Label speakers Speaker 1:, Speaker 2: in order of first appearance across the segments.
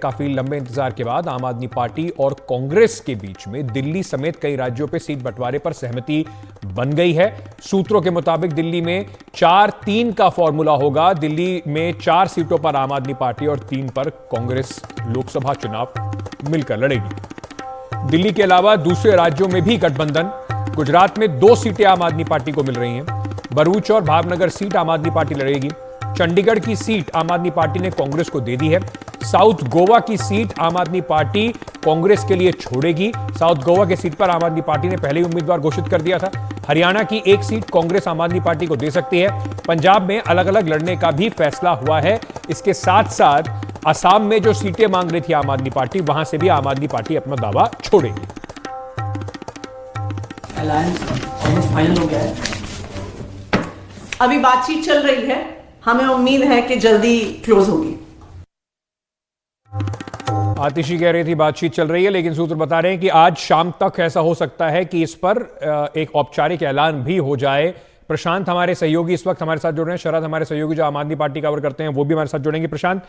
Speaker 1: काफी लंबे इंतजार के बाद आम आदमी पार्टी और कांग्रेस के बीच में दिल्ली समेत कई राज्यों पर सीट बंटवारे पर सहमति बन गई है। सूत्रों के मुताबिक दिल्ली में 4-3 का फॉर्मूला होगा। दिल्ली में 4 सीटों पर आम आदमी पार्टी और 3 पर कांग्रेस लोकसभा चुनाव मिलकर लड़ेगी। दिल्ली के अलावा दूसरे राज्यों में भी गठबंधन। गुजरात में 2 सीटें आम आदमी पार्टी को मिल रही हैं। भरूच और भावनगर सीट आम आदमी पार्टी लड़ेगी। चंडीगढ़ की सीट आम आदमी पार्टी ने कांग्रेस को दे दी है। साउथ गोवा की सीट आम आदमी पार्टी कांग्रेस के लिए छोड़ेगी। साउथ गोवा की सीट पर आम आदमी पार्टी ने पहले ही उम्मीदवार घोषित कर दिया था। हरियाणा की एक सीट कांग्रेस आम आदमी पार्टी को दे सकती है। पंजाब में अलग अलग लड़ने का भी फैसला हुआ है। इसके साथ साथ असम में जो सीटें मांग रही थी आम आदमी पार्टी, वहां से भी आम आदमी पार्टी अपना दावा छोड़ेगी।
Speaker 2: अलायंस ऑलमोस्ट फाइनल हो गया है। अभी बातचीत चल रही है, हमें उम्मीद है कि जल्दी क्लोज होगी।
Speaker 1: आतिशी कह रही थी बातचीत चल रही है, लेकिन सूत्र बता रहे हैं कि आज शाम तक ऐसा हो सकता है कि इस पर एक औपचारिक ऐलान भी हो जाए। प्रशांत हमारे सहयोगी इस वक्त हमारे साथ जुड़ रहे हैं। शरद हमारे सहयोगी जो आम आदमी पार्टी कवर करते हैं वो भी हमारे साथ जुड़ेंगे। प्रशांत,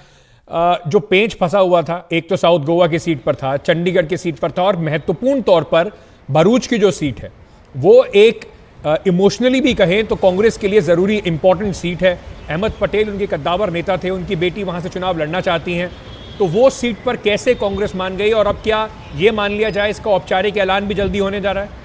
Speaker 1: जो पेंच फंसा हुआ था, एक तो साउथ गोवा की सीट पर था, चंडीगढ़ की सीट पर था, और महत्वपूर्ण तौर पर भरूच की जो सीट है वो एक इमोशनली भी कहें तो कांग्रेस के लिए जरूरी इंपॉर्टेंट सीट है। अहमद पटेल उनके कद्दावर नेता थे, उनकी बेटी वहां से चुनाव लड़ना चाहती हैं, तो वो सीट पर कैसे कांग्रेस मान गई, और अब क्या ये मान लिया जाए इसका औपचारिक ऐलान भी जल्दी होने जा रहा है?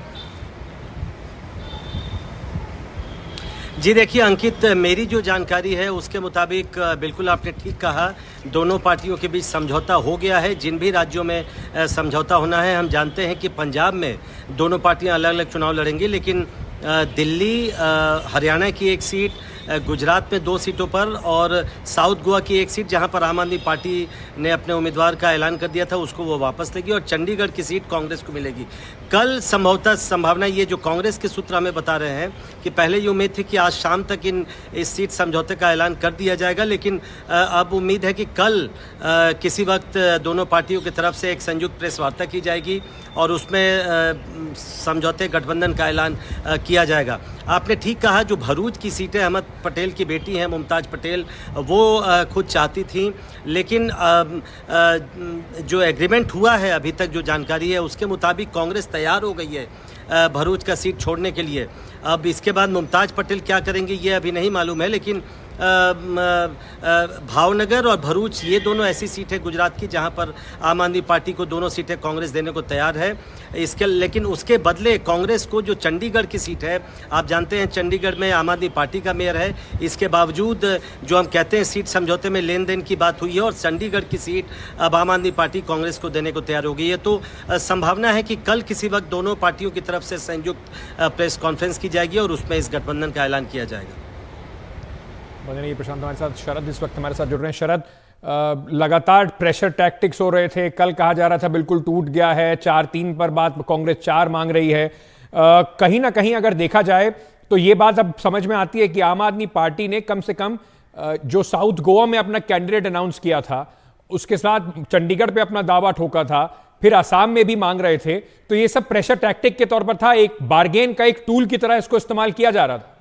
Speaker 3: जी देखिए अंकित, मेरी जो जानकारी है उसके मुताबिक बिल्कुल आपने ठीक कहा, दोनों पार्टियों के बीच समझौता हो गया है। जिन भी राज्यों में समझौता होना है, हम जानते हैं कि पंजाब में दोनों पार्टियां अलग अलग चुनाव लड़ेंगी, लेकिन दिल्ली, हरियाणा की एक सीट, गुजरात में 2 सीटों पर और साउथ गोवा की एक सीट जहां पर आम आदमी पार्टी ने अपने उम्मीदवार का ऐलान कर दिया था उसको वो वापस लेगी, और चंडीगढ़ की सीट कांग्रेस को मिलेगी। कल संभवतः संभावना ये जो कांग्रेस के सूत्र हमें बता रहे हैं कि पहले ये उम्मीद थी कि आज शाम तक इस सीट समझौते का ऐलान कर दिया जाएगा, लेकिन अब उम्मीद है कि कल किसी वक्त दोनों पार्टियों की तरफ से एक संयुक्त प्रेस वार्ता की जाएगी और उसमें समझौते गठबंधन का ऐलान किया जाएगा। आपने ठीक कहा, जो भरूच की सीटें अहमद पटेल की बेटी हैं मुमताज़ पटेल, वो खुद चाहती थी, लेकिन जो एग्रीमेंट हुआ है अभी तक जो जानकारी है उसके मुताबिक कांग्रेस तैयार हो गई है भरूच का सीट छोड़ने के लिए। अब इसके बाद मुमताज़ पटेल क्या करेंगे ये अभी नहीं मालूम है, लेकिन भावनगर और भरूच ये दोनों ऐसी सीट है गुजरात की जहां पर आम आदमी पार्टी को दोनों सीटें कांग्रेस देने को तैयार है। लेकिन उसके बदले कांग्रेस को जो चंडीगढ़ की सीट है, आप जानते हैं चंडीगढ़ में आम आदमी पार्टी का मेयर है, इसके बावजूद जो हम कहते हैं सीट समझौते में लेन देन की बात हुई है और चंडीगढ़ की सीट अब आम आदमी पार्टी कांग्रेस को देने को तैयार हो गई है। तो संभावना है कि कल किसी वक्त दोनों पार्टियों की तरफ से संयुक्त प्रेस कॉन्फ्रेंस की जाएगी और उसमें इस गठबंधन का ऐलान किया जाएगा।
Speaker 1: बने रहिए प्रशांत हमारे साथ। शरद इस वक्त हमारे साथ जुड़ रहे हैं। शरद, लगातार प्रेशर टैक्टिक्स हो रहे थे। कल कहा जा रहा था बिल्कुल टूट गया है, 4-3 पर बात, कांग्रेस 4 मांग रही है। कहीं ना कहीं अगर देखा जाए तो ये बात अब समझ में आती है कि आम आदमी पार्टी ने कम से कम जो साउथ गोवा में अपना कैंडिडेट अनाउंस किया था, उसके साथ चंडीगढ़ पे अपना दावा ठोका था, फिर असम में भी मांग रहे थे, तो ये सब प्रेशर टैक्टिक के तौर पर था, एक बार्गेन का एक टूल की तरह इसको इस्तेमाल किया जा रहा था।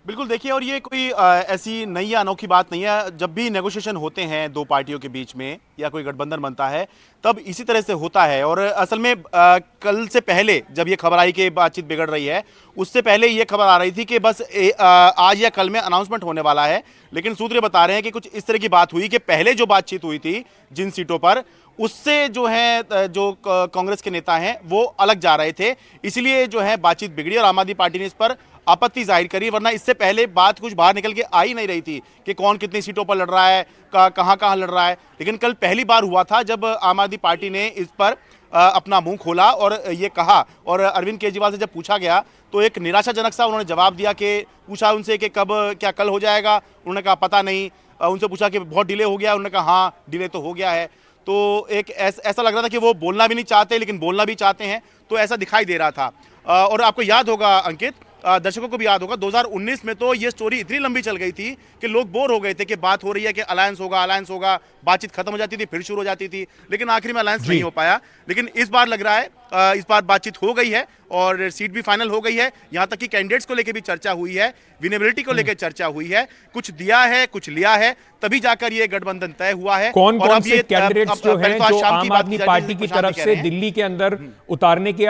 Speaker 4: बिल्कुल, देखिए, और ये कोई ऐसी नई या अनोखी बात नहीं है। जब भी नेगोशिएशन होते हैं दो पार्टियों के बीच में या कोई गठबंधन बनता है तब इसी तरह से होता है। और असल में कल से पहले जब ये खबर आई कि बातचीत बिगड़ रही है, उससे पहले ये खबर आ रही थी कि बस आज या कल में अनाउंसमेंट होने वाला है। लेकिन सूत्र बता रहे हैं कि कुछ इस तरह की बात हुई कि पहले जो बातचीत हुई थी जिन सीटों पर, उससे जो है जो कांग्रेस के नेता हैं वो अलग जा रहे थे, इसलिए जो है बातचीत बिगड़ी और आम आदमी पार्टी ने इस पर आपत्ति जाहिर करी। वरना इससे पहले बात कुछ बाहर निकल के आ ही नहीं रही थी कि कौन कितनी सीटों पर लड़ रहा है, कहां लड़ रहा है। लेकिन कल पहली बार हुआ था जब आम आदमी पार्टी ने इस पर अपना मुंह खोला और ये कहा। और अरविंद केजरीवाल से जब पूछा गया तो एक निराशाजनक सा उन्होंने जवाब दिया कि पूछा उनसे कि कब, क्या कल हो जाएगा, उन्होंने कहा पता नहीं। उनसे पूछा कि बहुत डिले हो गया, उन्होंने कहा हाँ डिले तो हो गया है। तो एक ऐसा लग रहा था कि वो बोलना भी नहीं चाहते लेकिन बोलना भी चाहते हैं, तो ऐसा दिखाई दे रहा था। और आपको याद होगा अंकित, दर्शकों को भी याद होगा, 2019 में तो ये स्टोरी इतनी लंबी चल गई थी कि लोग बोर हो गए थे कि बात हो रही है कि अलायंस होगा, बातचीत खत्म हो जाती थी फिर शुरू हो जाती थी, लेकिन आखिर में अलायंस नहीं हो पाया। लेकिन इस बार लग रहा है इस बार बातचीत हो गई है और सीट भी फाइनल हो गई है। यहाँ तक कि कैंडिडेट्स को लेकर भी चर्चा हुई है, विनेबिलिटी को लेकर चर्चा हुई है, कुछ दिया है कुछ लिया है, तभी जाकर ये गठबंधन तय हुआ है।
Speaker 1: कौन
Speaker 4: और
Speaker 1: कौन
Speaker 4: अब
Speaker 1: से
Speaker 4: ये
Speaker 1: कैंडिडेट्स जो हैं जो आम आदमी पार्टी की तरफ से
Speaker 4: हैं।
Speaker 1: दिल्ली के अंदर उतारने की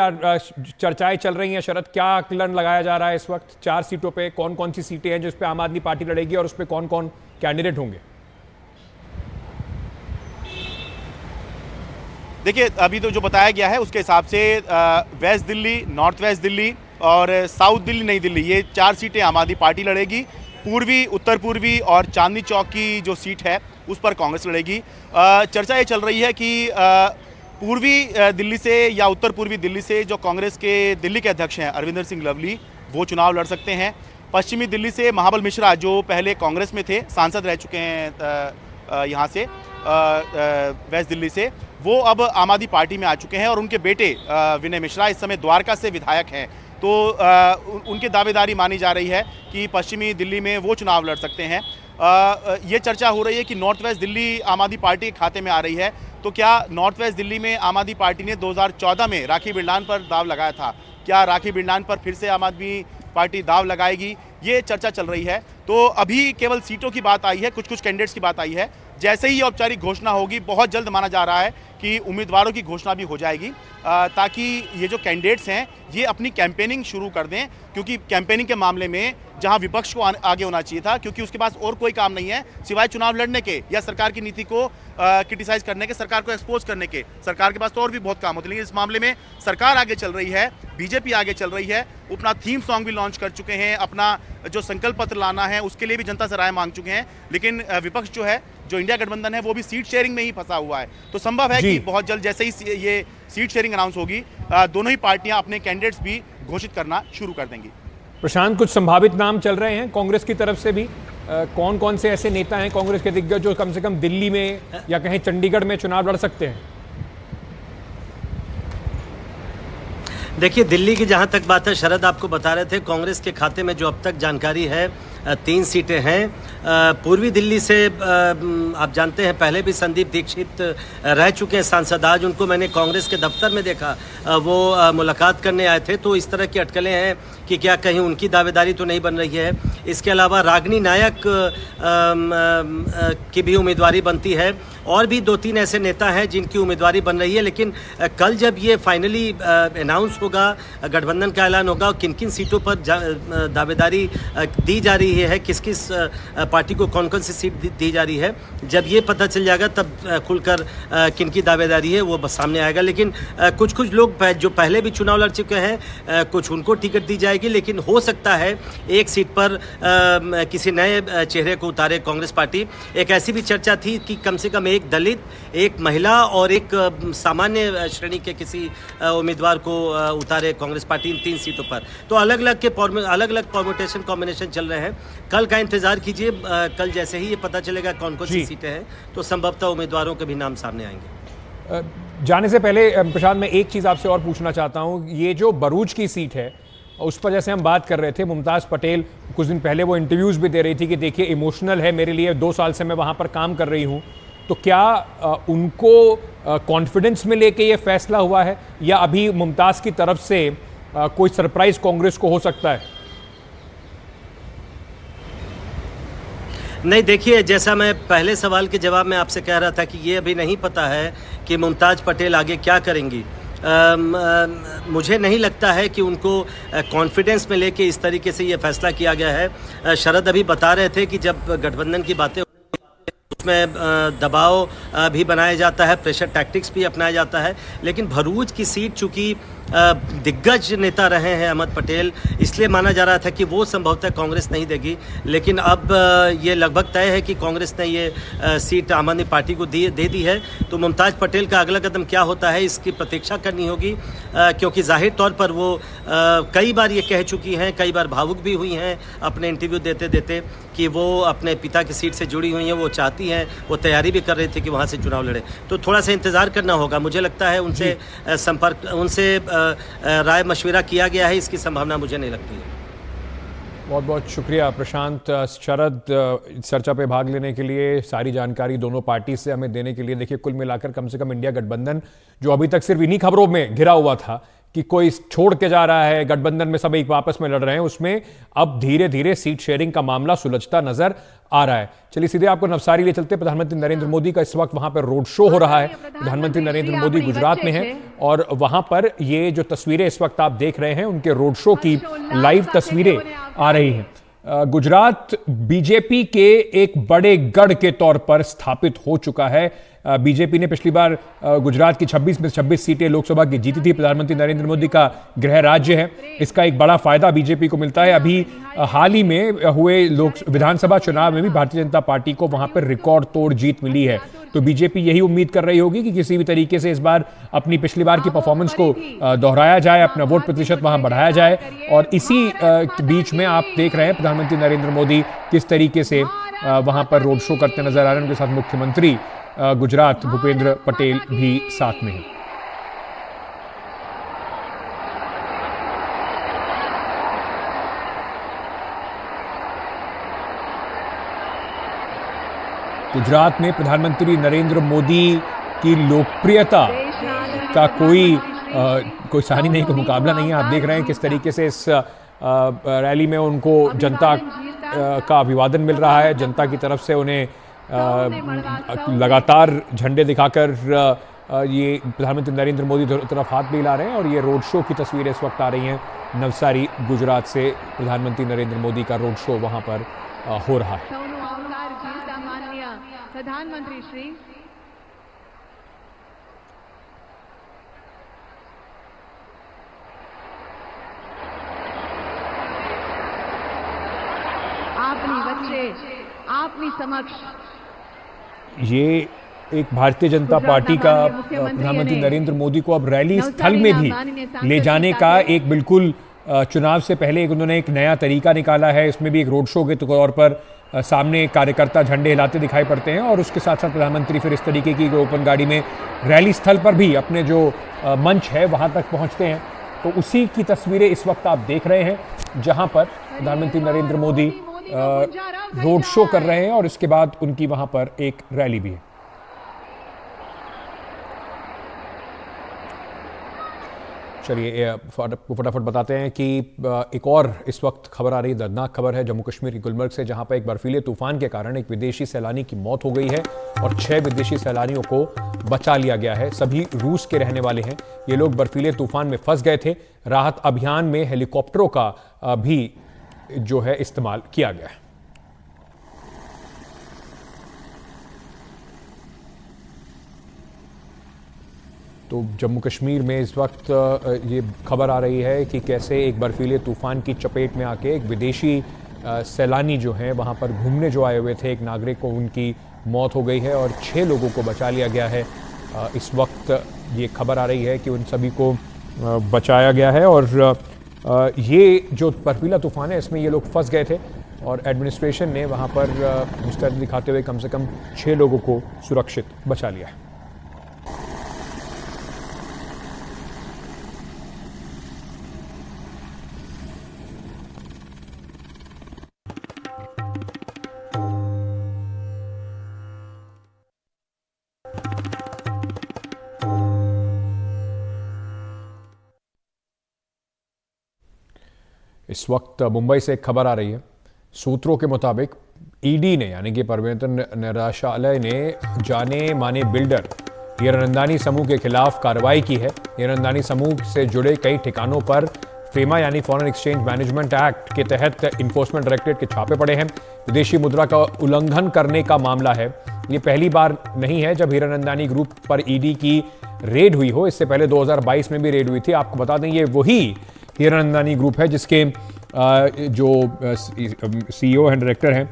Speaker 1: चर्चाएं चल रही हैं? शरद, क्या आकलन लगाया जा रहा है इस वक्त? 4 सीटों पे कौन कौन सी सीटें हैं जिस पे आम आदमी पार्टी लड़ेगी और उस पे कौन कौन कैंडिडेट होंगे?
Speaker 4: देखिए, अभी तो जो बताया गया है उसके हिसाब से west Delhi, north west Delhi और साउथ दिल्ली, नई दिल्ली, ये 4 सीटें आम आदमी पार्टी लड़ेगी। पूर्वी, उत्तर पूर्वी और चांदनी चौक की जो सीट है उस पर कांग्रेस लड़ेगी। चर्चा ये चल रही है कि पूर्वी दिल्ली से या उत्तर पूर्वी दिल्ली से जो कांग्रेस के दिल्ली के अध्यक्ष हैं अरविंदर सिंह लवली, वो चुनाव लड़ सकते हैं। पश्चिमी दिल्ली से महाबल मिश्रा, जो पहले कांग्रेस में थे, सांसद रह चुके हैं यहाँ से वेस्ट दिल्ली से, वो अब आम आदमी पार्टी में आ चुके हैं और उनके बेटे विनय मिश्रा इस समय द्वारका से विधायक हैं। तो उनकी दावेदारी मानी जा रही है कि पश्चिमी दिल्ली में वो चुनाव लड़ सकते हैं। ये चर्चा हो रही है कि नॉर्थ वेस्ट दिल्ली आम आदमी पार्टी के खाते में आ रही है, तो क्या नॉर्थ वेस्ट दिल्ली में आम आदमी पार्टी ने 2014 में राखी बिरलान पर दाव लगाया था, क्या राखी बिरलान पर फिर से आम आदमी पार्टी दाव लगाएगी? ये चर्चा चल रही है। तो अभी केवल सीटों की बात आई है, कुछ कुछ कैंडिडेट्स की बात आई है। जैसे ही औपचारिक घोषणा होगी, बहुत जल्द माना जा रहा है कि उम्मीदवारों की घोषणा भी हो जाएगी, ताकि ये जो कैंडिडेट्स हैं ये अपनी कैंपेनिंग शुरू कर दें, क्योंकि कैंपेनिंग के मामले में जहां विपक्ष को आगे होना चाहिए था, क्योंकि उसके पास और कोई काम नहीं है सिवाय चुनाव लड़ने के या सरकार की नीति को क्रिटिसाइज करने के, सरकार को एक्सपोज करने के। सरकार के पास तो और भी बहुत काम होते हैं, लेकिन इस मामले में सरकार आगे चल रही है, बीजेपी आगे चल रही है, अपना थीम सॉन्ग भी लॉन्च कर चुके हैं, अपना जो संकल्प पत्र लाना है उसके लिए भी जनता से राय मांग चुके हैं। लेकिन विपक्ष जो है, जो इंडिया गठबंधन है, वो भी सीट शेयरिंग में ही फंसा हुआ है। तो संभव है कि बहुत जल्द जैसे ही ये सीट शेयरिंग अनाउंस होगी, दोनों ही पार्टियां अपने कैंडिडेट्स भी घोषित करना शुरू कर देंगी।
Speaker 1: प्रशांत, कुछ संभावित नाम चल रहे हैं कांग्रेस की तरफ से भी? कौन कौन से ऐसे नेता हैं कांग्रेस के दिग्गज जो कम से कम दिल्ली में या कहीं चंडीगढ़ में चुनाव लड़ सकते हैं?
Speaker 3: देखिए, दिल्ली की जहां तक बात है, शरद आपको बता रहे थे, कांग्रेस के खाते में जो अब तक जानकारी है 3 सीटें हैं। पूर्वी दिल्ली से आप जानते हैं पहले भी संदीप दीक्षित रह चुके हैं सांसद। आज उनको मैंने कांग्रेस के दफ्तर में देखा, वो मुलाकात करने आए थे। तो इस तरह की अटकलें हैं कि क्या कहीं उनकी दावेदारी तो नहीं बन रही है। इसके अलावा रागिनी नायक की भी उम्मीदवारी बनती है, और भी 2-3 ऐसे नेता हैं जिनकी उम्मीदवारी बन रही है। लेकिन कल जब ये फाइनली अनाउंस होगा, गठबंधन का ऐलान होगा, किन किन सीटों पर दावेदारी दी जा रही है, किस किस पार्टी को कौन कौन सी सीट दी जा रही है, जब ये पता चल जाएगा तब खुलकर किन की दावेदारी है वो बस सामने आएगा। लेकिन कुछ कुछ लोग जो पहले भी चुनाव लड़ चुके हैं, कुछ उनको टिकट दी जाएगी, लेकिन हो सकता है एक सीट पर किसी नए चेहरे को उतारे कांग्रेस पार्टी। एक ऐसी भी चर्चा थी कि कम से कम एक दलित, एक महिला और एक सामान्य श्रेणी के किसी उम्मीदवार को उतारे कांग्रेस पार्टी इन 3 सीटों पर। तो अलग अलग परम्यूटेशन कॉम्बिनेशन चल रहे हैं। कल का इंतजार कीजिए, कल जैसे ही ये पता चलेगा कौन कौन सी सीटें हैं, तो संभवतः उम्मीदवारों के भी नाम सामने आएंगे।
Speaker 1: जाने से पहले प्रशांत, मैं एक चीज आपसे और पूछना चाहता हूं। ये जो भरूच की सीट है, उस पर जैसे हम बात कर रहे थे, मुमताज़ पटेल कुछ दिन पहले वो इंटरव्यूज भी दे रही थी कि देखिए इमोशनल है मेरे लिए, 2 साल से मैं वहां पर काम कर रही हूं। तो क्या उनको कॉन्फिडेंस में लेके ये फैसला हुआ है, या अभी मुमताज़ की तरफ से कोई सरप्राइज कांग्रेस को हो सकता है?
Speaker 3: नहीं, देखिए, जैसा मैं पहले सवाल के जवाब में आपसे कह रहा था कि ये अभी नहीं पता है कि मुमताज़ पटेल आगे क्या करेंगी। मुझे नहीं लगता है कि उनको कॉन्फिडेंस में लेके इस तरीके से ये फैसला किया गया है। शरद अभी बता रहे थे कि जब गठबंधन की बातें उसमें दबाव भी बनाया जाता है, प्रेशर टैक्टिक्स भी अपनाया जाता है। लेकिन भरूच की सीट चूँकि दिग्गज नेता रहे हैं अहमद पटेल, इसलिए माना जा रहा था कि वो संभवतः कांग्रेस नहीं देगी। लेकिन अब ये लगभग तय है कि कांग्रेस ने ये सीट आम आदमी पार्टी को दे दी है। तो मुमताज़ पटेल का अगला कदम क्या होता है, इसकी प्रतीक्षा करनी होगी, क्योंकि जाहिर तौर पर वो कई बार ये कह चुकी हैं, कई बार भावुक भी हुई हैं अपने इंटरव्यू देते देते, कि वो अपने पिता की सीट से जुड़ी हुई हैं, वो चाहती हैं, वो तैयारी भी कर रही थी कि वहाँ से चुनाव लड़े। तो थोड़ा सा इंतज़ार करना होगा। मुझे लगता है उनसे उनसे राय मशविरा किया गया है, इसकी संभावना मुझे नहीं लगती है।
Speaker 1: बहुत बहुत शुक्रिया प्रशांत। शरद, चर्चा पे भाग लेने के लिए, सारी जानकारी दोनों पार्टी से हमें देने के लिए। देखिए, कुल मिलाकर कम से कम इंडिया गठबंधन जो अभी तक सिर्फ इन्हीं खबरों में घिरा हुआ था कि कोई छोड़ के जा रहा है, गठबंधन में सब एक आपस में लड़ रहे हैं, उसमें अब धीरे धीरे सीट शेयरिंग का मामला सुलझता नजर आ रहा है। चलिए सीधे आपको नवसारी ले चलते। प्रधानमंत्री नरेंद्र मोदी का इस वक्त वहां पर रोड शो हो रहा है। प्रधानमंत्री नरेंद्र मोदी गुजरात में हैं और वहां पर ये जो तस्वीरें इस वक्त आप देख रहे हैं, उनके रोड शो की लाइव तस्वीरें आ रही हैं। गुजरात बीजेपी के एक बड़े गढ़ के तौर पर स्थापित हो चुका है। बीजेपी ने पिछली बार गुजरात की 26 में 26 सीटें लोकसभा की जीती थी। प्रधानमंत्री नरेंद्र मोदी का गृह राज्य है, इसका एक बड़ा फायदा बीजेपी को मिलता है। अभी हाल ही में हुए विधानसभा चुनाव में भी भारतीय जनता पार्टी को वहां पर रिकॉर्ड तोड़ जीत मिली है। तो बीजेपी यही उम्मीद कर रही होगी कि किसी भी तरीके से इस बार अपनी पिछली बार की परफॉर्मेंस को दोहराया जाए, अपना वोट प्रतिशत वहां बढ़ाया जाए। और इसी बीच में आप देख रहे हैं प्रधानमंत्री नरेंद्र मोदी किस तरीके से वहां पर रोड शो करते नजर आ रहे हैं। उनके साथ मुख्यमंत्री गुजरात भूपेंद्र पटेल भी साथ में हैं। गुजरात में प्रधानमंत्री नरेंद्र मोदी की लोकप्रियता का कोई सानी नहीं, कोई मुकाबला नहीं है। आप देख रहे हैं किस तरीके से इस रैली में उनको जनता का अभिवादन मिल रहा है। जनता की तरफ से उन्हें लगातार झंडे दिखाकर ये प्रधानमंत्री नरेंद्र मोदी तरफ हाथ भी हिला रहे हैं। और ये रोड शो की तस्वीरें इस वक्त आ रही हैं नवसारी गुजरात से। प्रधानमंत्री नरेंद्र मोदी का रोड शो वहां पर हो रहा है।
Speaker 5: प्रधानमंत्री श्री आपनी वच्चे, आपनी समक्ष
Speaker 1: ये एक भारतीय जनता पार्टी का प्रधानमंत्री नरेंद्र मोदी को अब रैली स्थल में भी ले जाने का एक बिल्कुल चुनाव से पहले उन्होंने एक नया तरीका निकाला है। इसमें भी एक रोड शो के तौर पर सामने कार्यकर्ता झंडे हिलाते दिखाई पड़ते हैं और उसके साथ साथ प्रधानमंत्री फिर इस तरीके की ओपन गाड़ी में रैली स्थल पर भी अपने जो मंच है वहां तक पहुंचते हैं। तो उसी की तस्वीरें इस वक्त आप देख रहे हैं जहां पर प्रधानमंत्री नरेंद्र मोदी रोड शो कर रहे हैं और इसके बाद उनकी वहां पर एक रैली भी है। चलिए फटाफट बताते हैं कि एक और इस वक्त खबर आ रही है, दर्दनाक खबर है जम्मू कश्मीर की गुलमर्ग से, जहां पर एक बर्फीले तूफान के कारण एक विदेशी सैलानी की मौत हो गई है और 6 विदेशी सैलानियों को बचा लिया गया है। सभी रूस के रहने वाले हैं। ये लोग बर्फीले तूफान में फंस गए थे। राहत अभियान में हेलीकॉप्टरों का भी जो है इस्तेमाल किया गया है। तो जम्मू कश्मीर में इस वक्त ये खबर आ रही है कि कैसे एक बर्फीले तूफान की चपेट में आके एक विदेशी सैलानी जो हैं वहाँ पर घूमने जो आए हुए थे, एक नागरिक को उनकी मौत हो गई है और 6 लोगों को बचा लिया गया है। इस वक्त ये खबर आ रही है कि उन सभी को बचाया गया है और ये जो बर्फीला तूफान है इसमें ये लोग फंस गए थे और एडमिनिस्ट्रेशन ने वहाँ पर मुस्तैदी दिखाते हुए कम से कम 6 लोगों को सुरक्षित बचा लिया है। इस वक्त मुंबई से एक खबर आ रही है। सूत्रों के मुताबिक ईडी ने यानी कि प्रवर्तन निदेशालय ने जाने माने बिल्डर हीरानंदानी समूह के खिलाफ कार्रवाई की है। हीरानंदानी समूह से जुड़े कई ठिकानों पर फेमा यानी फॉरेन एक्सचेंज मैनेजमेंट एक्ट के तहत इन्फोर्समेंट डायरेक्टरेट के छापे पड़े हैं। विदेशी मुद्रा का उल्लंघन करने का मामला है। ये पहली बार नहीं है जब हीरानंदानी ग्रुप पर ईडी की रेड हुई हो। इससे पहले 2022 में भी रेड हुई थी। आपको बता दें ये वही हीरानंदानी ग्रुप है जिसके जो सीईओ एंड डायरेक्टर हैं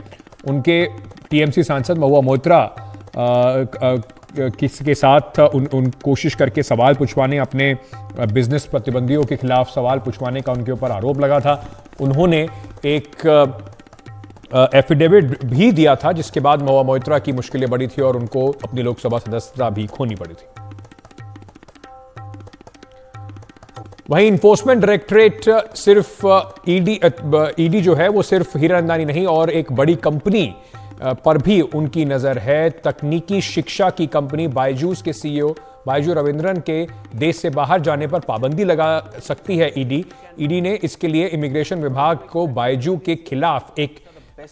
Speaker 1: उनके टीएमसी सांसद महुआ मोइत्रा किसके साथ उन कोशिश करके सवाल पूछवाने, अपने बिजनेस प्रतिबंधियों के खिलाफ सवाल पूछवाने का उनके ऊपर आरोप लगा था। उन्होंने एक एफिडेविट भी दिया था जिसके बाद महुआ मोइत्रा की मुश्किलें बढ़ी थी और उनको अपनी लोकसभा सदस्यता भी खोनी पड़ी थी। वहीं इन्फोर्समेंट डायरेक्टरेट सिर्फ ईडी जो है वो सिर्फ हीरानंदानी नहीं और एक बड़ी कंपनी पर भी उनकी नजर है। तकनीकी शिक्षा की कंपनी बायजूस के सीईओ बायजू रविंद्रन के देश से बाहर जाने पर पाबंदी लगा सकती है ईडी ने इसके लिए इमिग्रेशन विभाग को बायजू के खिलाफ एक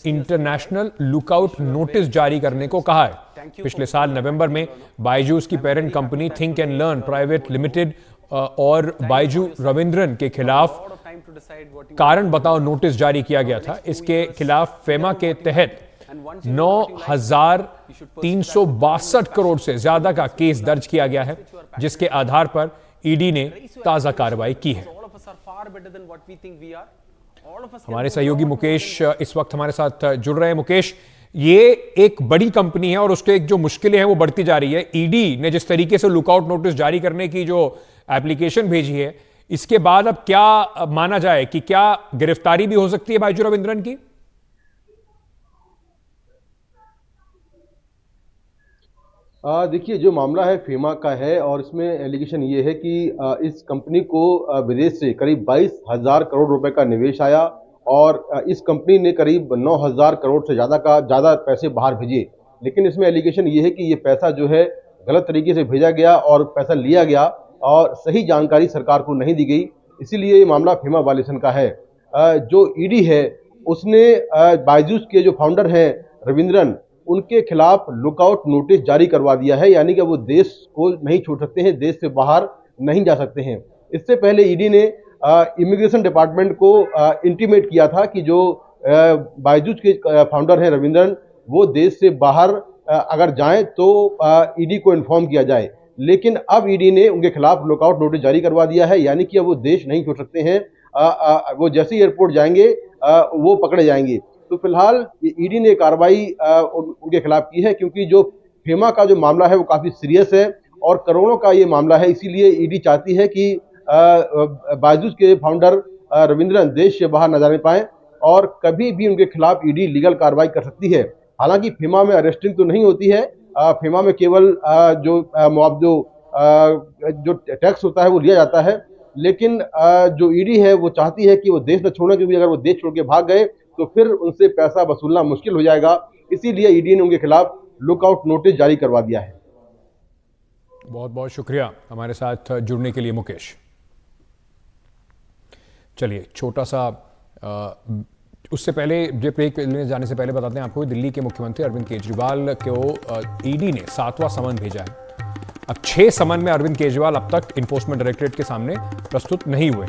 Speaker 1: इंटरनेशनल लुकआउट नोटिस जारी करने को कहा है। पिछले साल नवंबर में बायजूस की parent company think and learn private limited और बायजू रविंद्रन के खिलाफ कारण बताओ नोटिस जारी किया गया था। इसके खिलाफ फेमा के तहत 9,362 करोड़ से ज्यादा का केस दर्ज किया गया है, जिसके आधार पर ईडी ने ताजा कार्रवाई की है। हमारे सहयोगी मुकेश इस वक्त हमारे साथ जुड़ रहे हैं। मुकेश, ये एक बड़ी कंपनी है और उसके एक जो मुश्किलें हैं वो बढ़ती जा रही है। ईडी ने जिस तरीके से लुकआउट नोटिस जारी करने की जो एप्लीकेशन भेजी है, इसके बाद अब क्या माना जाए कि क्या गिरफ्तारी भी हो सकती है बायजू रविंद्रन की?
Speaker 6: देखिए, जो मामला है फेमा का है और इसमें एलिगेशन ये है कि इस कंपनी को विदेश से करीब 22,000 करोड़ रुपए का निवेश आया और इस कंपनी ने करीब 9,000 करोड़ से ज़्यादा पैसे बाहर भेजे। लेकिन इसमें एलिगेशन ये है कि ये पैसा जो है गलत तरीके से भेजा गया और पैसा लिया गया और सही जानकारी सरकार को नहीं दी गई, इसीलिए ये मामला फेमा वायलेशन का है। जो ईडी है उसने बायजूस के जो फाउंडर हैं रविंद्रन, उनके खिलाफ लुकआउट नोटिस जारी करवा दिया है, यानी कि वो देश को नहीं छोड़ सकते हैं, देश से बाहर नहीं जा सकते हैं। इससे पहले ईडी ने इमिग्रेशन डिपार्टमेंट को इंटीमेट किया था कि जो बायजूस के फाउंडर हैं रविंद्रन, वो देश से बाहर अगर जाएं तो ईडी को इन्फॉर्म किया जाए। लेकिन अब ईडी ने उनके खिलाफ लुकआउट नोटिस जारी करवा दिया है, यानी कि अब वो देश नहीं छोड़ सकते हैं। वो जैसे ही एयरपोर्ट जाएंगे वो पकड़े जाएंगे। तो फिलहाल ईडी ने कार्रवाई उनके खिलाफ की है, क्योंकि जो फेमा का जो मामला है वो काफी सीरियस है और करोड़ों का ये मामला है। इसीलिए ईडी चाहती है कि बायजूस के फाउंडर रविंद्रन देश से बाहर न जाने पाए और कभी भी उनके खिलाफ ईडी लीगल कार्रवाई कर सकती है। हालांकि फेमा में अरेस्टिंग तो नहीं होती है, फेमा में केवल जो टैक्स होता है वो लिया जाता है। लेकिन जो ईडी है वो चाहती है कि वो देश न छोड़ें, क्योंकि अगर वो देश छोड़ के भाग गए तो फिर उनसे पैसा वसूलना मुश्किल हो जाएगा। इसीलिए ईडी ने उनके खिलाफ लुकआउट नोटिस जारी करवा दिया है।
Speaker 1: बहुत बहुत शुक्रिया हमारे साथ जुड़ने के लिए मुकेश। चलिए छोटा सा उससे पहले जो ब्रेक लेने जाने से पहले बताते हैं आपको, दिल्ली के मुख्यमंत्री अरविंद केजरीवाल को ईडी ने 7वां समन भेजा है। अब 6 समन में अरविंद केजरीवाल अब तक इन्फोर्समेंट डायरेक्टरेट के सामने प्रस्तुत नहीं हुए।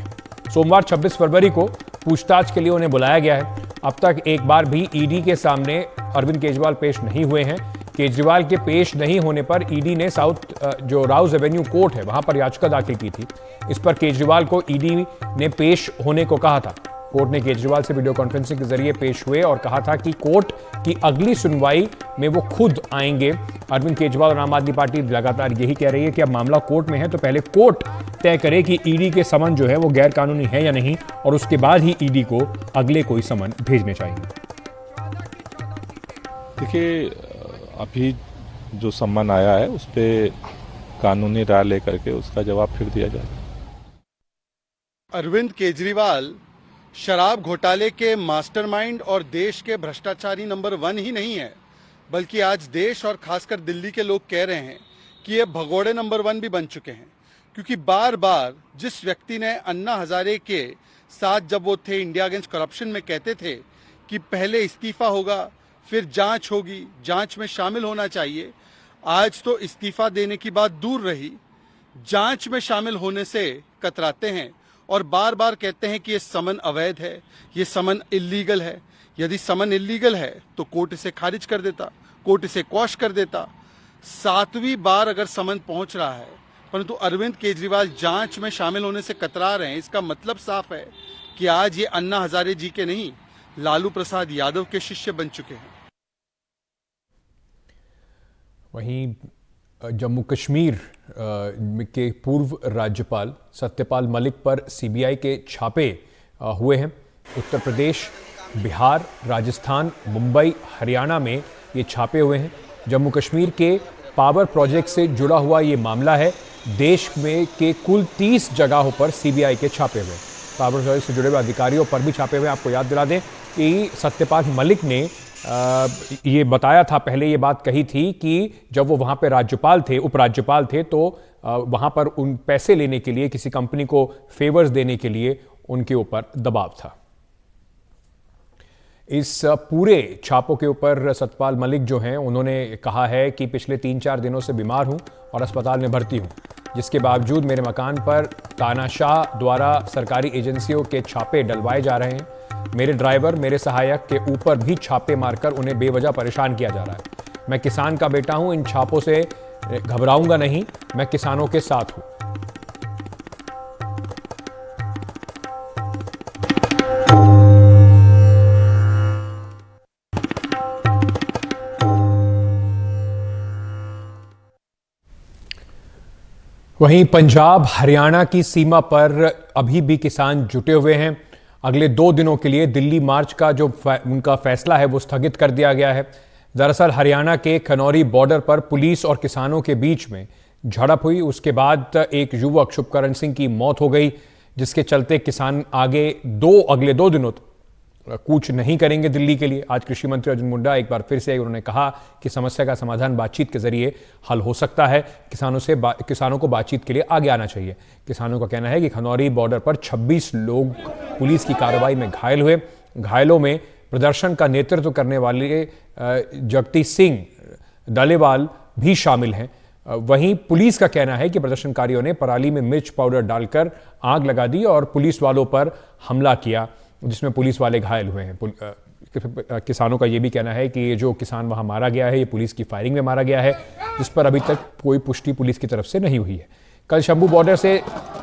Speaker 1: सोमवार 26 फरवरी को पूछताछ के लिए उन्हें बुलाया गया है। अब तक एक बार भी ईडी के सामने अरविंद केजरीवाल पेश नहीं हुए हैं। केजरीवाल के पेश नहीं होने पर ईडी ने जो राउज एवेन्यू कोर्ट है वहां पर याचिका दाखिल की थी। इस पर केजरीवाल को ईडी ने पेश होने को कहा था। कोर्ट ने केजरीवाल से वीडियो कॉन्फ्रेंसिंग के जरिए पेश हुए और कहा था कि कोर्ट की अगली सुनवाई में वो खुद आएंगे। अरविंद केजरीवाल और आम आदमी पार्टी लगातार यही कह रही है कि अब मामला कोर्ट में है तो पहले कोर्ट तय करे कि ईडी के समन जो है वो गैर कानूनी है या नहीं, और उसके बाद ही ईडी को अगले कोई समन भेजने चाहिए।
Speaker 7: देखिए, अभी जो सम्मन आया है उस पर कानूनी राय लेकर के उसका जवाब फिर दिया जाएगा।
Speaker 8: अरविंद केजरीवाल शराब घोटाले के मास्टरमाइंड और देश के भ्रष्टाचारी नंबर 1 ही नहीं है, बल्कि आज देश और खासकर दिल्ली के लोग कह रहे हैं कि ये भगोड़े नंबर 1 भी बन चुके हैं। क्योंकि बार बार जिस व्यक्ति ने अन्ना हजारे के साथ जब वो थे इंडिया अगेंस्ट करप्शन में कहते थे कि पहले इस्तीफा होगा फिर जांच होगी, जांच में शामिल होना चाहिए, आज तो इस्तीफा देने की बात दूर रही, जांच में शामिल होने से कतराते हैं और बार बार कहते हैं कि ये समन अवैध है, ये समन इल्लीगल है। यदि समन इल्लीगल है तो कोर्ट इसे खारिज कर देता, कोर्ट इसे क्वॉश कर देता। 7वीं बार अगर समन पहुंच रहा है, परंतु अरविंद केजरीवाल जांच में शामिल होने से कतरा रहे हैं, इसका मतलब साफ है कि आज ये अन्ना हजारे जी के नहीं, लालू प्रसाद यादव के शिष्य बन चुके हैं।
Speaker 1: वहीं जम्मू कश्मीर के पूर्व राज्यपाल सत्यपाल मलिक पर सीबीआई के छापे हुए हैं। उत्तर प्रदेश, बिहार, राजस्थान, मुंबई, हरियाणा में ये छापे हुए हैं। जम्मू कश्मीर के पावर प्रोजेक्ट से जुड़ा हुआ ये मामला है। देश में के कुल 30 जगहों पर सीबीआई के छापे हुए, पावर प्रोजेक्ट से जुड़े हुए अधिकारियों पर भी छापे हुए। आपको याद दिला दें कि सत्यपाल मलिक ने ये बताया था, पहले ये बात कही थी कि जब वो वहाँ पे राज्यपाल थे, उपराज्यपाल थे, तो वहाँ पर उन पैसे लेने के लिए, किसी कंपनी को फेवर्स देने के लिए उनके ऊपर दबाव था। इस पूरे छापों के ऊपर सत्यपाल मलिक जो हैं, उन्होंने कहा है कि पिछले 3-4 दिनों से बीमार हूं और अस्पताल में भर्ती हूं, जिसके बावजूद मेरे मकान पर तानाशाह द्वारा सरकारी एजेंसियों के छापे डलवाए जा रहे हैं। मेरे ड्राइवर, मेरे सहायक के ऊपर भी छापे मारकर उन्हें बेवजह परेशान किया जा रहा है। मैं किसान का बेटा हूं, इन छापों से घबराऊंगा नहीं, मैं किसानों के साथ हूं। वहीं पंजाब हरियाणा की सीमा पर अभी भी किसान जुटे हुए हैं। अगले 2 दिनों के लिए दिल्ली मार्च का जो उनका फैसला है वो स्थगित कर दिया गया है। दरअसल हरियाणा के खनौरी बॉर्डर पर पुलिस और किसानों के बीच में झड़प हुई, उसके बाद एक युवक शुभकरण सिंह की मौत हो गई, जिसके चलते किसान अगले 2 दिनों कूच नहीं करेंगे दिल्ली के लिए। आज कृषि मंत्री अर्जुन मुंडा एक बार फिर से उन्होंने कहा कि समस्या का समाधान बातचीत के जरिए हल हो सकता है। किसानों को बातचीत के लिए आगे आना चाहिए। किसानों का कहना है कि खनौरी बॉर्डर पर 26 लोग पुलिस की कार्रवाई में घायल हुए। घायलों में प्रदर्शन का नेतृत्व करने वाले जगती सिंह दालेवाल भी शामिल हैं। वहीं पुलिस का कहना है कि प्रदर्शनकारियों ने पराली में मिर्च पाउडर डालकर आग लगा दी और पुलिस वालों पर हमला किया, जिसमें पुलिस वाले घायल हुए हैं। किसानों का यह भी कहना है कि ये जो किसान वहां मारा गया है, ये पुलिस की फायरिंग में मारा गया है, जिस पर अभी तक कोई पुष्टि पुलिस की तरफ से नहीं हुई है। कल शंभू बॉर्डर से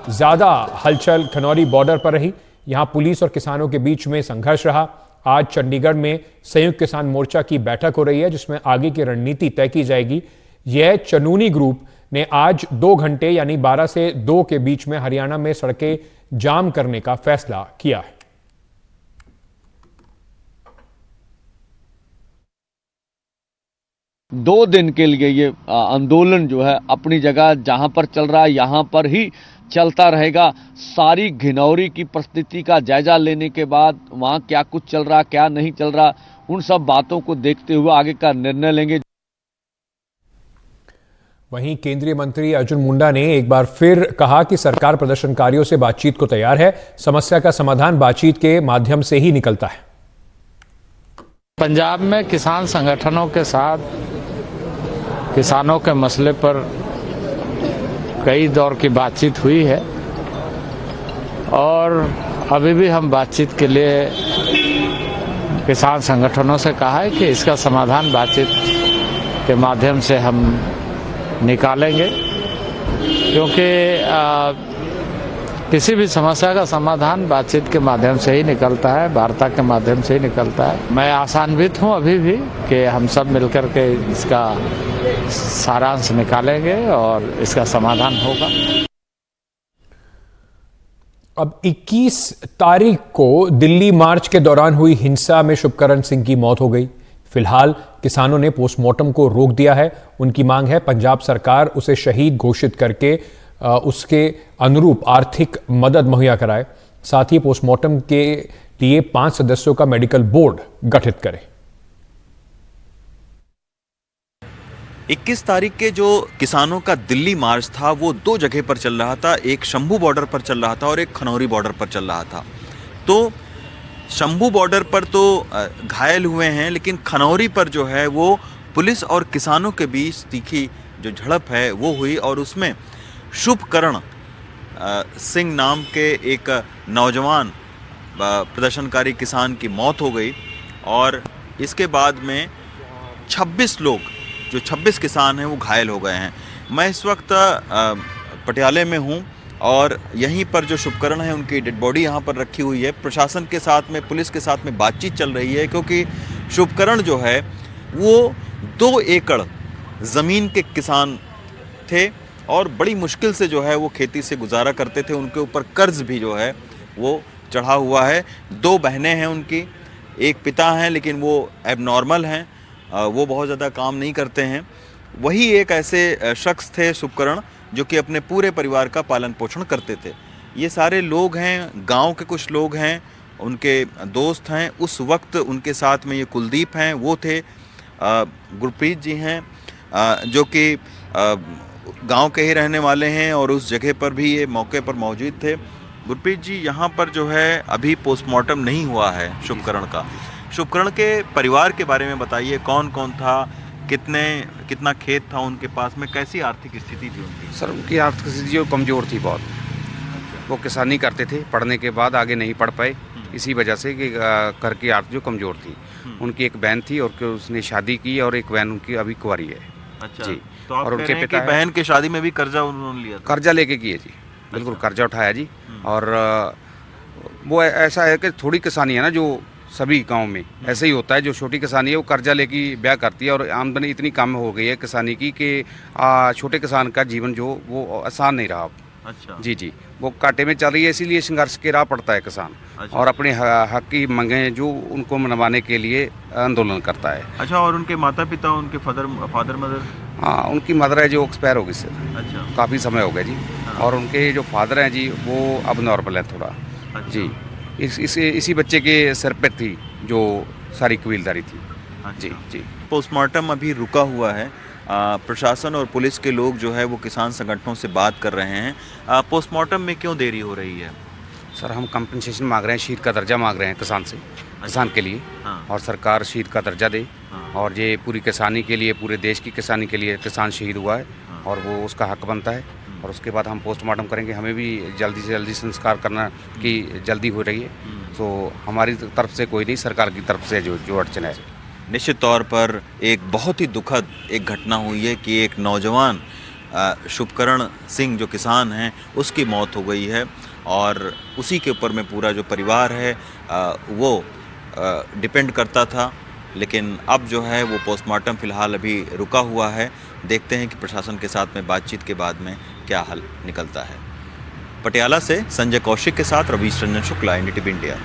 Speaker 1: ज्यादा हलचल खनौरी बॉर्डर पर रही। यहां पुलिस और किसानों के बीच में संघर्ष रहा। आज चंडीगढ़ में संयुक्त किसान मोर्चा की बैठक हो रही है, जिसमें आगे की रणनीति तय की जाएगी। यह चनूनी ग्रुप ने आज 2 घंटे यानी 12 से 2 के बीच में हरियाणा में सड़कें जाम करने का फैसला किया है।
Speaker 9: दो दिन के लिए ये आंदोलन जो है अपनी जगह जहां पर चल रहा है यहां पर ही चलता रहेगा। सारी घिनौरी की परिस्थिति का जायजा लेने के बाद वहां क्या कुछ चल रहा, क्या नहीं चल रहा, उन सब बातों को देखते हुए आगे का निर्णय लेंगे।
Speaker 1: वहीं केंद्रीय मंत्री अर्जुन मुंडा ने एक बार फिर कहा कि सरकार प्रदर्शनकारियों से बातचीत को तैयार है। समस्या का समाधान बातचीत के माध्यम से ही निकलता है।
Speaker 10: पंजाब में किसान संगठनों के साथ किसानों के मसले पर कई दौर की बातचीत हुई है और अभी भी हम बातचीत के लिए किसान संगठनों से कहा है कि इसका समाधान बातचीत के माध्यम से हम निकालेंगे, क्योंकि किसी भी समस्या का समाधान बातचीत के माध्यम से ही निकलता है, वार्ता के माध्यम से ही निकलता है। मैं आशान्वित हूं अभी भी कि हम सब मिलकर के इसका सारांश निकालेंगे और इसका समाधान होगा।
Speaker 1: अब 21 तारीख को दिल्ली मार्च के दौरान हुई हिंसा में शुभकरण सिंह की मौत हो गई। फिलहाल किसानों ने पोस्टमार्टम को रोक दिया है। उनकी मांग है पंजाब सरकार उसे शहीद घोषित करके उसके अनुरूप आर्थिक मदद मुहैया कराए, साथ ही पोस्टमार्टम के लिए 5 सदस्यों का मेडिकल बोर्ड गठित करे।
Speaker 11: 21 तारीख के जो किसानों का दिल्ली मार्च था वो 2 जगह पर चल रहा था। एक शंभू बॉर्डर पर चल रहा था और एक खनौरी बॉर्डर पर चल रहा था। तो शंभू बॉर्डर पर तो घायल हुए हैं, लेकिन खनौरी पर जो है वो पुलिस और किसानों के बीच तीखी जो झड़प है वो हुई और उसमें शुभकरण सिंह नाम के एक नौजवान प्रदर्शनकारी किसान की मौत हो गई और इसके बाद में 26 किसान हैं वो घायल हो गए हैं। मैं इस वक्त पटियाले में हूँ और यहीं पर जो शुभकरण है उनकी डेड बॉडी यहाँ पर रखी हुई है। प्रशासन के साथ में, पुलिस के साथ में बातचीत चल रही है, क्योंकि शुभकरण जो है वो 2 एकड़ ज़मीन के किसान थे और बड़ी मुश्किल से जो है वो खेती से गुजारा करते थे। उनके ऊपर कर्ज भी जो है वो चढ़ा हुआ है। 2 बहनें हैं उनकी, एक पिता हैं लेकिन वो एबनॉर्मल हैं, वो बहुत ज़्यादा काम नहीं करते हैं। वही एक ऐसे शख्स थे शुभकरण जो कि अपने पूरे परिवार का पालन पोषण करते थे। ये सारे लोग हैं, गांव के कुछ लोग हैं, उनके दोस्त हैं। उस वक्त उनके साथ में ये कुलदीप हैं, वो थे। गुरप्रीत जी हैं जो कि गांव के ही रहने वाले हैं और उस जगह पर भी ये मौके पर मौजूद थे। गुरप्रीत जी, यहाँ पर जो है अभी पोस्टमार्टम नहीं हुआ है शुभकरण का। शुभकरण के परिवार के बारे में बताइए, कौन कौन था, कितना खेत था उनके पास में, कैसी आर्थिक स्थिति थी उनकी?
Speaker 12: सर, उनकी आर्थिक स्थिति जो कमज़ोर थी बहुत। वो किसानी करते थे, पढ़ने के बाद आगे नहीं पढ़ पाए, इसी वजह से कि घर की आर्थिक जो कमज़ोर थी। उनकी एक बहन थी और उसने शादी की और एक बहन उनकी अभी कुंवारी है।
Speaker 11: अच्छा
Speaker 12: जी।
Speaker 11: तो आप
Speaker 12: और उनके पिता
Speaker 11: बहन के शादी में भी कर्जा उन्होंने लिया था?
Speaker 12: कर्जा लेके किए जी, बिल्कुल कर्जा उठाया जी। और वो ऐसा है कि थोड़ी किसानी है ना, जो सभी गांव में ऐसे ही होता है, जो छोटी किसानी है वो कर्जा लेके ब्याह करती है और आमदनी इतनी कम हो गई है किसानी की कि छोटे किसान का जीवन जो वो आसान नहीं रहा।
Speaker 11: अच्छा।
Speaker 12: जी जी, वो कांटे में चल रही है, इसीलिए संघर्ष के राह पड़ता है किसान।
Speaker 11: अच्छा।
Speaker 12: और अपने हक की मांगें जो उनको मनवाने के लिए आंदोलन करता है।
Speaker 11: अच्छा, और उनके माता पिता, उनके फादर मदर?
Speaker 12: हाँ, उनकी मदर है जो एक्सपायर हो गई सर।
Speaker 11: अच्छा।
Speaker 12: काफ़ी समय हो गया जी। और उनके जो फादर हैं जी वो अब नॉर्मल है थोड़ा।
Speaker 11: अच्छा। जी।
Speaker 12: इसी बच्चे के सर पर थी जो सारी कबीलदारी थी।
Speaker 11: अच्छा।
Speaker 12: जी जी।
Speaker 11: पोस्टमार्टम अभी रुका हुआ है। प्रशासन और पुलिस के लोग जो है वो किसान संगठनों से बात कर रहे हैं। पोस्टमार्टम में क्यों देरी हो रही है?
Speaker 12: सर, हम कंपनसेशन मांग रहे हैं, शहीद का दर्जा मांग रहे हैं किसान से, किसान के लिए।
Speaker 11: हाँ।
Speaker 12: और सरकार शहीद का दर्जा दे।
Speaker 11: हाँ।
Speaker 12: और ये पूरी किसानी के लिए, पूरे देश की किसानी के लिए किसान शहीद हुआ है।
Speaker 11: हाँ।
Speaker 12: और वो उसका हक बनता है। और उसके बाद हम पोस्टमार्टम करेंगे। हमें भी जल्दी से जल्दी संस्कार करना की जल्दी हो रही है। तो हमारी तरफ से कोई नहीं, सरकार की तरफ से जो अड़चन है।
Speaker 11: निश्चित तौर पर एक बहुत ही दुखद एक घटना हुई है कि एक नौजवान शुभकरण सिंह जो किसान हैं उसकी मौत हो गई है और उसी के ऊपर में पूरा जो परिवार है वो डिपेंड करता था। लेकिन अब जो है वो पोस्टमार्टम फ़िलहाल अभी रुका हुआ है। देखते हैं कि प्रशासन के साथ में बातचीत के बाद में क्या हल निकलता है। पटियाला से संजय कौशिक के साथ रवीश रंजन शुक्ला, एनडीटीवी इंडिया।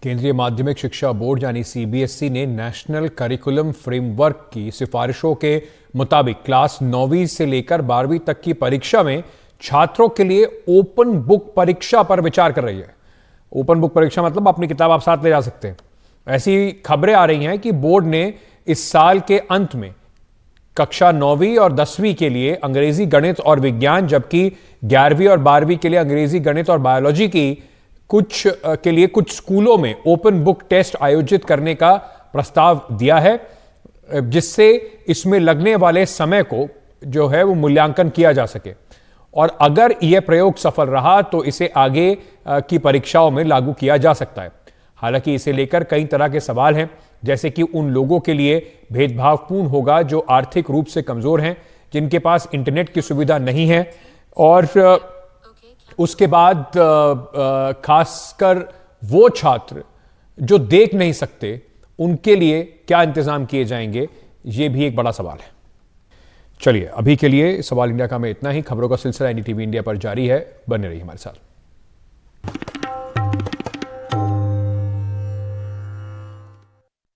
Speaker 1: केंद्रीय माध्यमिक शिक्षा बोर्ड यानी सीबीएसई ने नेशनल करिकुलम फ्रेमवर्क की सिफारिशों के मुताबिक क्लास 9वीं से लेकर 12वीं तक की परीक्षा में छात्रों के लिए ओपन बुक परीक्षा पर विचार कर रही है। ओपन बुक परीक्षा मतलब अपनी किताब आप साथ ले जा सकते हैं। ऐसी खबरें आ रही हैं कि बोर्ड ने इस साल के अंत में कक्षा 9वीं और 10वीं के लिए अंग्रेजी, गणित और विज्ञान, जबकि 11वीं और 12वीं के लिए अंग्रेजी, गणित और बायोलॉजी की कुछ स्कूलों में ओपन बुक टेस्ट आयोजित करने का प्रस्ताव दिया है, जिससे इसमें लगने वाले समय को जो है वो मूल्यांकन किया जा सके। और अगर यह प्रयोग सफल रहा तो इसे आगे की परीक्षाओं में लागू किया जा सकता है। हालांकि इसे लेकर कई तरह के सवाल हैं, जैसे कि उन लोगों के लिए भेदभावपूर्ण होगा जो आर्थिक रूप से कमजोर हैं, जिनके पास इंटरनेट की सुविधा नहीं है, और उसके बाद खासकर वो छात्र जो देख नहीं सकते, उनके लिए क्या इंतजाम किए जाएंगे, ये भी एक बड़ा सवाल है। चलिए, अभी के लिए सवाल इंडिया का में इतना ही। खबरों का सिलसिला एनडीटीवी इंडिया पर जारी है, बने रहिए हमारे साथ।